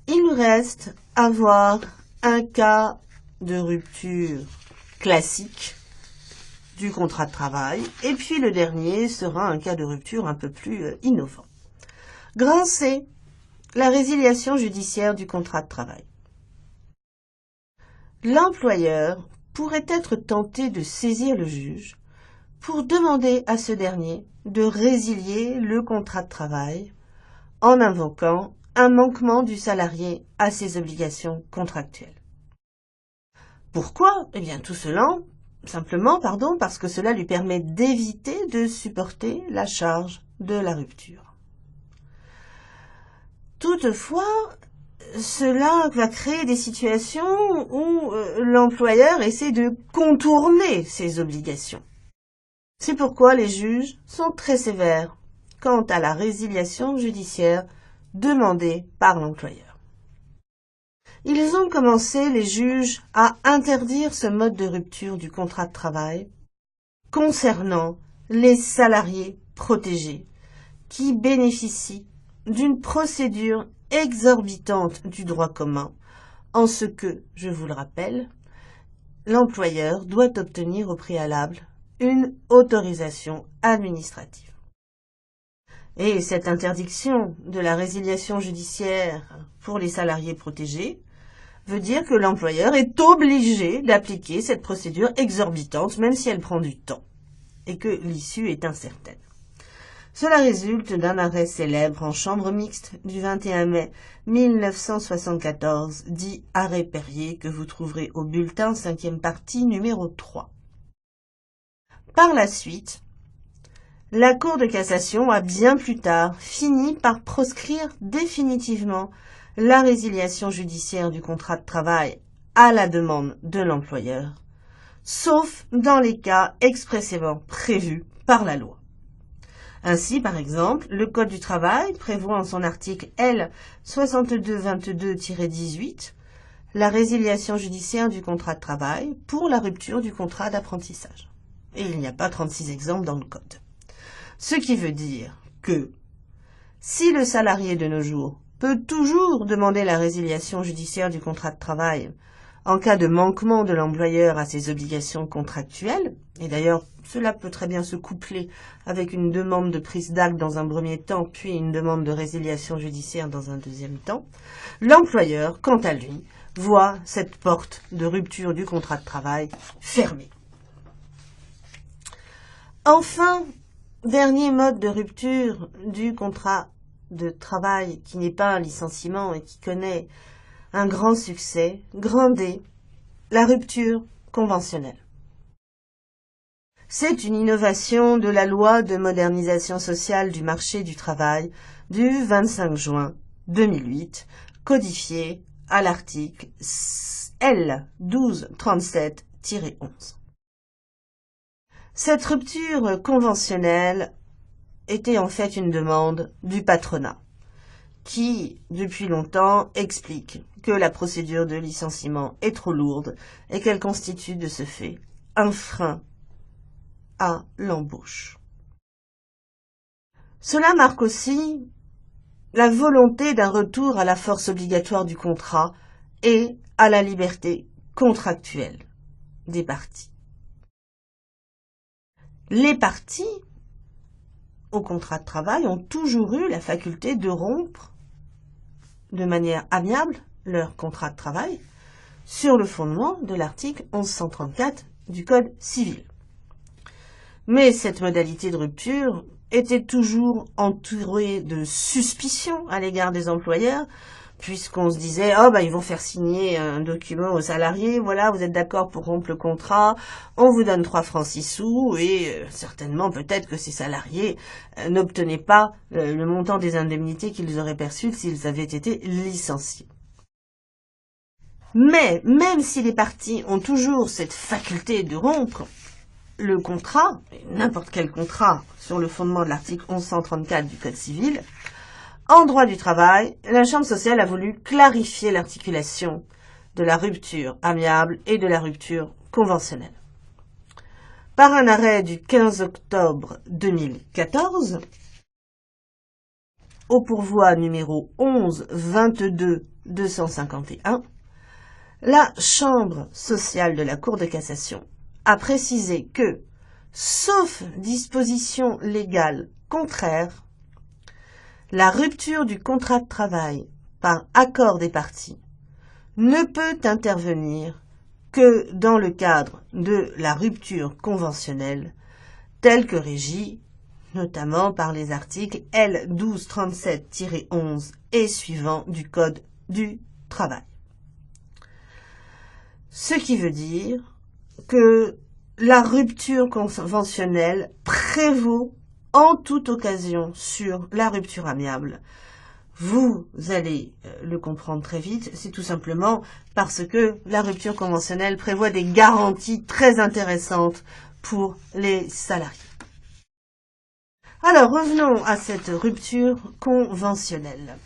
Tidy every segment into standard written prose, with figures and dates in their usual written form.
Il nous reste à voir un cas de rupture classique du contrat de travail, et puis le dernier sera un cas de rupture un peu plus innovant. Grand C, la résiliation judiciaire du contrat de travail. L'employeur pourrait être tenté de saisir le juge pour demander à ce dernier de résilier le contrat de travail en invoquant un manquement du salarié à ses obligations contractuelles. Pourquoi ? Eh bien, tout cela, parce que cela lui permet d'éviter de supporter la charge de la rupture. Toutefois, cela va créer des situations où l'employeur essaie de contourner ses obligations. C'est pourquoi les juges sont très sévères quant à la résiliation judiciaire demandée par l'employeur. Ils ont commencé, les juges, à interdire ce mode de rupture du contrat de travail concernant les salariés protégés qui bénéficient d'une procédure exorbitante du droit commun, en ce que, je vous le rappelle, l'employeur doit obtenir au préalable une autorisation administrative. Et cette interdiction de la résiliation judiciaire pour les salariés protégés veut dire que l'employeur est obligé d'appliquer cette procédure exorbitante, même si elle prend du temps, et que l'issue est incertaine. Cela résulte d'un arrêt célèbre en chambre mixte du 21 mai 1974, dit arrêt Perrier, que vous trouverez au bulletin 5e partie numéro 3. Par la suite, la Cour de cassation a bien plus tard fini par proscrire définitivement la résiliation judiciaire du contrat de travail à la demande de l'employeur, sauf dans les cas expressément prévus par la loi. Ainsi, par exemple, le Code du travail prévoit en son article L. 6222-18 la résiliation judiciaire du contrat de travail pour la rupture du contrat d'apprentissage. Et il n'y a pas 36 exemples dans le Code. Ce qui veut dire que si le salarié de nos jours peut toujours demander la résiliation judiciaire du contrat de travail en cas de manquement de l'employeur à ses obligations contractuelles, et d'ailleurs cela peut très bien se coupler avec une demande de prise d'acte dans un premier temps, puis une demande de résiliation judiciaire dans un deuxième temps, l'employeur, quant à lui, voit cette porte de rupture du contrat de travail fermée. Enfin, dernier mode de rupture du contrat de travail qui n'est pas un licenciement et qui connaît un grand succès, grand D, la rupture conventionnelle. C'est une innovation de la loi de modernisation sociale du marché du travail du 25 juin 2008, codifiée à l'article L. 1237-11. Cette rupture conventionnelle était en fait une demande du patronat, qui, depuis longtemps, explique que la procédure de licenciement est trop lourde et qu'elle constitue de ce fait un frein à l'embauche. Cela marque aussi la volonté d'un retour à la force obligatoire du contrat et à la liberté contractuelle des parties. Les parties au contrat de travail ont toujours eu la faculté de rompre de manière amiable leur contrat de travail sur le fondement de l'article 1134 du Code civil. Mais cette modalité de rupture était toujours entourée de suspicions à l'égard des employeurs, puisqu'on se disait « ils vont faire signer un document aux salariés, voilà, vous êtes d'accord pour rompre le contrat, on vous donne 3 francs 6 sous, et certainement peut-être que ces salariés n'obtenaient pas le montant des indemnités qu'ils auraient perçues s'ils avaient été licenciés. » Mais même si les parties ont toujours cette faculté de rompre le contrat, n'importe quel contrat sur le fondement de l'article 1134 du Code civil, en droit du travail, la Chambre sociale a voulu clarifier l'articulation de la rupture amiable et de la rupture conventionnelle. Par un arrêt du 15 octobre 2014, au pourvoi numéro 1122 251, la Chambre sociale de la Cour de cassation a précisé que, sauf disposition légale contraire, la rupture du contrat de travail par accord des parties ne peut intervenir que dans le cadre de la rupture conventionnelle telle que régie notamment par les articles L 1237-11 et suivants du Code du travail. Ce qui veut dire que la rupture conventionnelle prévaut en toute occasion sur la rupture amiable. Vous allez le comprendre très vite, c'est tout simplement parce que la rupture conventionnelle prévoit des garanties très intéressantes pour les salariés. Alors revenons à cette rupture conventionnelle.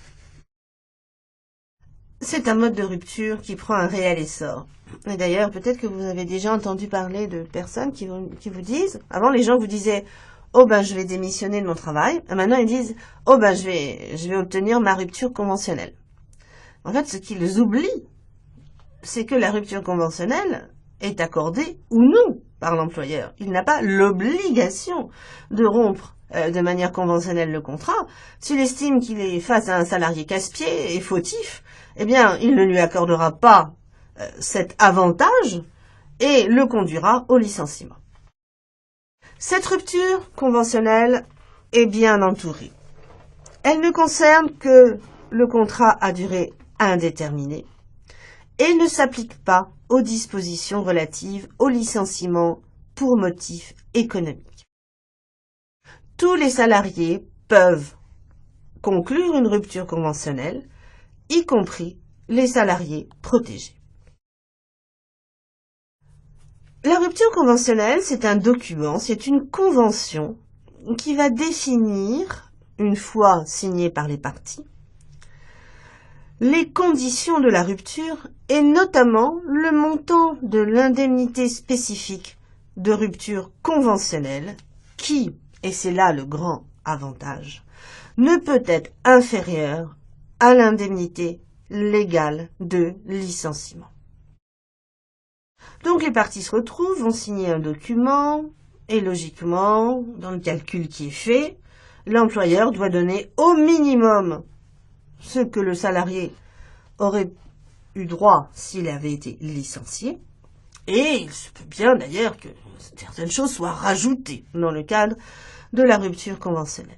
C'est un mode de rupture qui prend un réel essor. Et d'ailleurs, peut-être que vous avez déjà entendu parler de personnes qui vous disent, avant les gens vous disaient « Oh ben je vais démissionner de mon travail », et maintenant ils disent « Oh ben je vais obtenir ma rupture conventionnelle ». En fait, ce qu'ils oublient, c'est que la rupture conventionnelle est accordée ou non par l'employeur. Il n'a pas l'obligation de rompre de manière conventionnelle le contrat. S'il estime qu'il est face à un salarié casse-pied et fautif, eh bien, il ne lui accordera pas cet avantage et le conduira au licenciement. Cette rupture conventionnelle est bien entourée. Elle ne concerne que le contrat à durée indéterminée et ne s'applique pas aux dispositions relatives au licenciement pour motif économique. Tous les salariés peuvent conclure une rupture conventionnelle, y compris les salariés protégés. La rupture conventionnelle, c'est un document, c'est une convention qui va définir, une fois signée par les parties, les conditions de la rupture et notamment le montant de l'indemnité spécifique de rupture conventionnelle qui, et c'est là le grand avantage, ne peut être inférieur à l'indemnité légale de licenciement. Donc les parties se retrouvent, vont signer un document et logiquement, dans le calcul qui est fait, l'employeur doit donner au minimum ce que le salarié aurait eu droit s'il avait été licencié. Et il se peut bien d'ailleurs que certaines choses soient rajoutées dans le cadre de la rupture conventionnelle.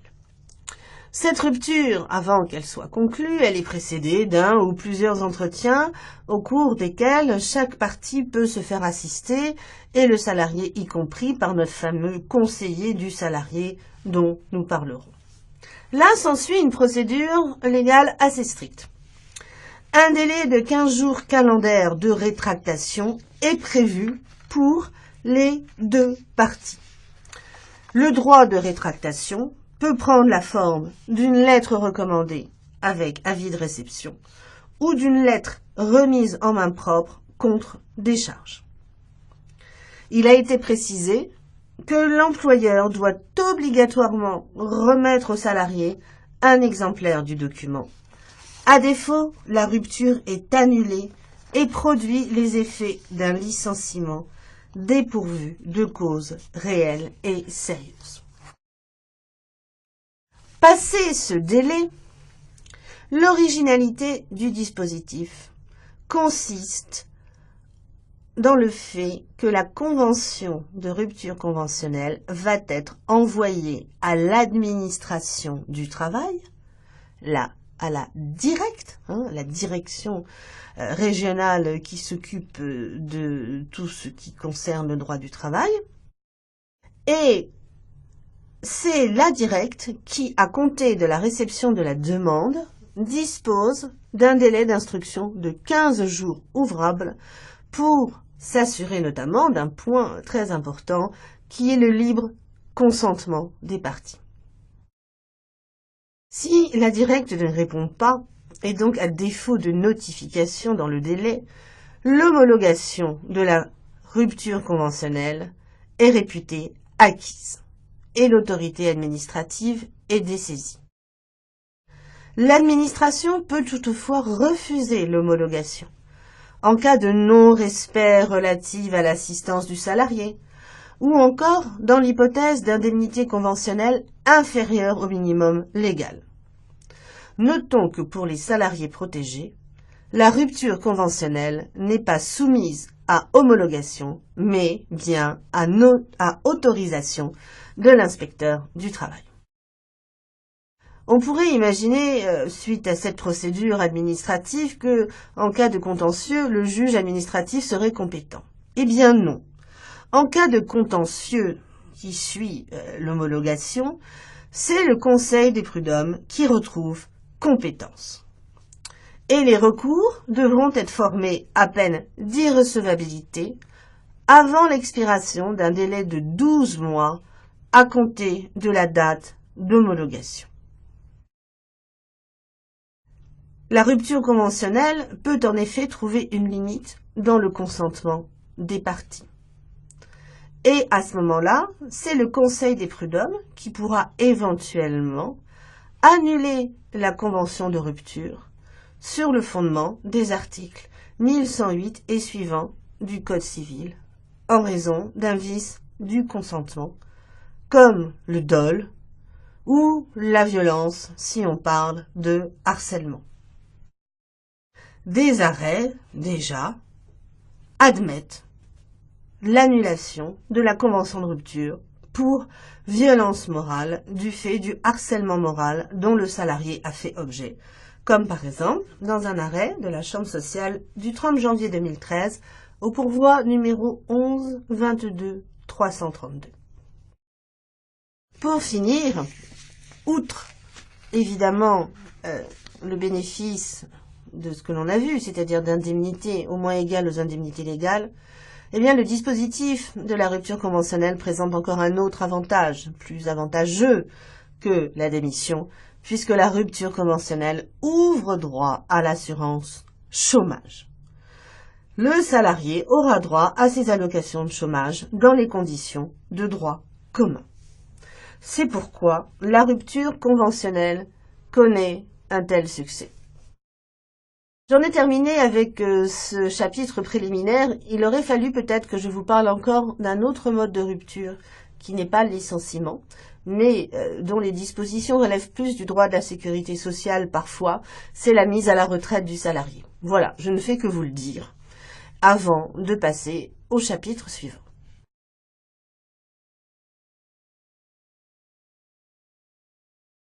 Cette rupture, avant qu'elle soit conclue, elle est précédée d'un ou plusieurs entretiens au cours desquels chaque partie peut se faire assister et le salarié y compris par notre fameux conseiller du salarié dont nous parlerons. Là s'ensuit une procédure légale assez stricte. Un délai de 15 jours calendaires de rétractation est prévu pour les deux parties. Le droit de rétractation peut prendre la forme d'une lettre recommandée avec avis de réception ou d'une lettre remise en main propre contre décharge. Il a été précisé que l'employeur doit obligatoirement remettre au salarié un exemplaire du document. À défaut, la rupture est annulée et produit les effets d'un licenciement dépourvu de cause réelle et sérieuse. Passé ce délai, l'originalité du dispositif consiste dans le fait que la convention de rupture conventionnelle va être envoyée à l'administration du travail, à la directe, la direction régionale qui s'occupe de tout ce qui concerne le droit du travail, et c'est la directe qui, à compter de la réception de la demande, dispose d'un délai d'instruction de 15 jours ouvrables pour s'assurer notamment d'un point très important qui est le libre consentement des parties. Si la directe ne répond pas, et donc à défaut de notification dans le délai, l'homologation de la rupture conventionnelle est réputée acquise et l'autorité administrative est dessaisie. L'administration peut toutefois refuser l'homologation en cas de non-respect relatif à l'assistance du salarié, ou encore dans l'hypothèse d'indemnité conventionnelle inférieure au minimum légal. Notons que pour les salariés protégés, la rupture conventionnelle n'est pas soumise à homologation, mais bien à autorisation de l'inspecteur du travail. On pourrait imaginer, suite à cette procédure administrative, que, en cas de contentieux, le juge administratif serait compétent. Eh bien non. En cas de contentieux qui suit l'homologation, c'est le Conseil des prud'hommes qui retrouve compétence. Et les recours devront être formés à peine d'irrecevabilité avant l'expiration d'un délai de 12 mois à compter de la date d'homologation. La rupture conventionnelle peut en effet trouver une limite dans le consentement des parties. Et à ce moment-là, c'est le Conseil des prud'hommes qui pourra éventuellement annuler la convention de rupture sur le fondement des articles 1108 et suivants du Code civil, en raison d'un vice du consentement, comme le dol ou la violence si on parle de harcèlement. Des arrêts, déjà, admettent l'annulation de la convention de rupture pour violence morale du fait du harcèlement moral dont le salarié a fait objet, comme par exemple dans un arrêt de la Chambre sociale du 30 janvier 2013 au pourvoi numéro 11 22 332. Pour finir, outre évidemment le bénéfice de ce que l'on a vu, c'est-à-dire d'indemnités au moins égales aux indemnités légales, eh bien, le dispositif de la rupture conventionnelle présente encore un autre avantage, plus avantageux que la démission, puisque la rupture conventionnelle ouvre droit à l'assurance chômage. Le salarié aura droit à ses allocations de chômage dans les conditions de droit commun. C'est pourquoi la rupture conventionnelle connaît un tel succès. J'en ai terminé avec ce chapitre préliminaire. Il aurait fallu peut-être que je vous parle encore d'un autre mode de rupture qui n'est pas le licenciement, mais dont les dispositions relèvent plus du droit de la sécurité sociale parfois, c'est la mise à la retraite du salarié. Voilà, je ne fais que vous le dire avant de passer au chapitre suivant.